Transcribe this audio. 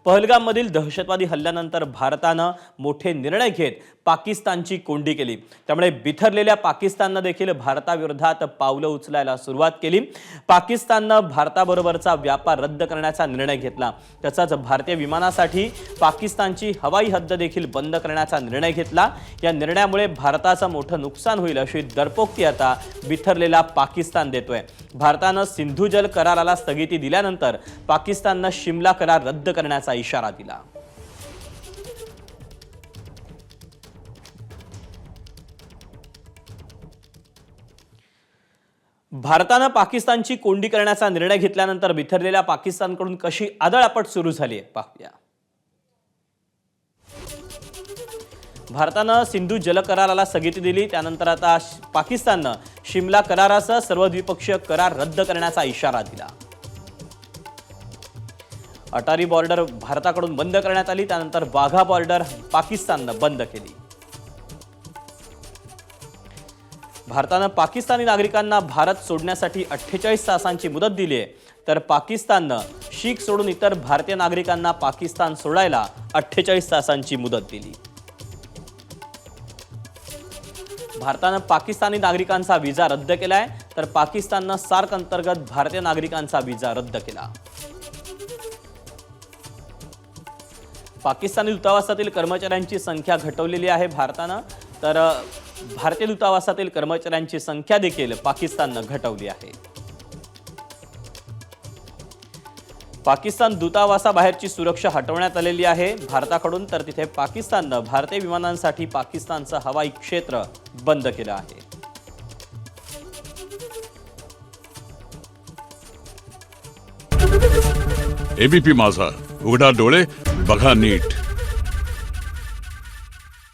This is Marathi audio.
पहलगाममधील दहशतवादी हल्ल्यानंतर भारतानं मोठे निर्णय घेत पाकिस्तानची कोंडी केली। त्यामुळे बिथरलेल्या पाकिस्तानने देखील भारताविरोधात पावलं उचलायला सुरुवात केली। पाकिस्ताननं भारताबरोबरचा व्यापार रद्द करण्याचा निर्णय घेतला। तसंच भारतीय विमानासाठी पाकिस्तानची हवाई हद्द देखील बंद करण्याचा निर्णय घेतला। या निर्णयामुळे भारताचं मोठं नुकसान होईल अशी दरपोक्ती आता बिथरलेला पाकिस्तान देतोय। भारतानं सिंधू जल कराराला स्थगिती दिल्यानंतर पाकिस्ताननं शिमला करार रद्द करण्याचा इशारा दिला। भारतानं पाकिस्तानची कोंडी करण्याचा निर्णय घेतल्यानंतर बिथरलेल्या पाकिस्तानकडून कशी आदळआपट सुरू झाली आहे पाहूया। भारतानं सिंधू जल कराराला स्थगिती दिली, त्यानंतर आता पाकिस्ताननं शिमला करारासह सर्व द्विपक्षीय करार रद्द करण्याचा इशारा दिला। अटारी बॉर्डर भारताकडून बंद करण्यात आली, त्यानंतर वाघा बॉर्डर पाकिस्ताननं बंद केली। भारतानं पाकिस्तानी नागरिकांना भारत सोडण्यासाठी 48 तासांची मुदत दिली आहे, तर पाकिस्ताननं शीख सोडून इतर भारतीय नागरिकांना पाकिस्तान सोडायला 48 तासांची मुदत दिली। भारतानं पाकिस्तानी नागरिकांचा व्हिसा रद्द केलाय, तर पाकिस्ताननं सार्क अंतर्गत भारतीय नागरिकांचा व्हिसा रद्द केला। पाकिस्तानी दूतावासातील कर्मचाऱ्यांची संख्या घटवलेली आहे भारतानं, तर भारतीय दूतावासातील कर्मचाऱ्यांची संख्या देखील पाकिस्ताननं घटवली आहे। पाकिस्तान दूतावासाबाहेरची सुरक्षा हटवण्यात आलेली आहे भारताकडून, तर तिथे पाकिस्ताननं भारतीय विमानांसाठी पाकिस्तानचं हवाई क्षेत्र बंद केलं आहे। एबीपी माझा, उघडा डोळे बघा नीट।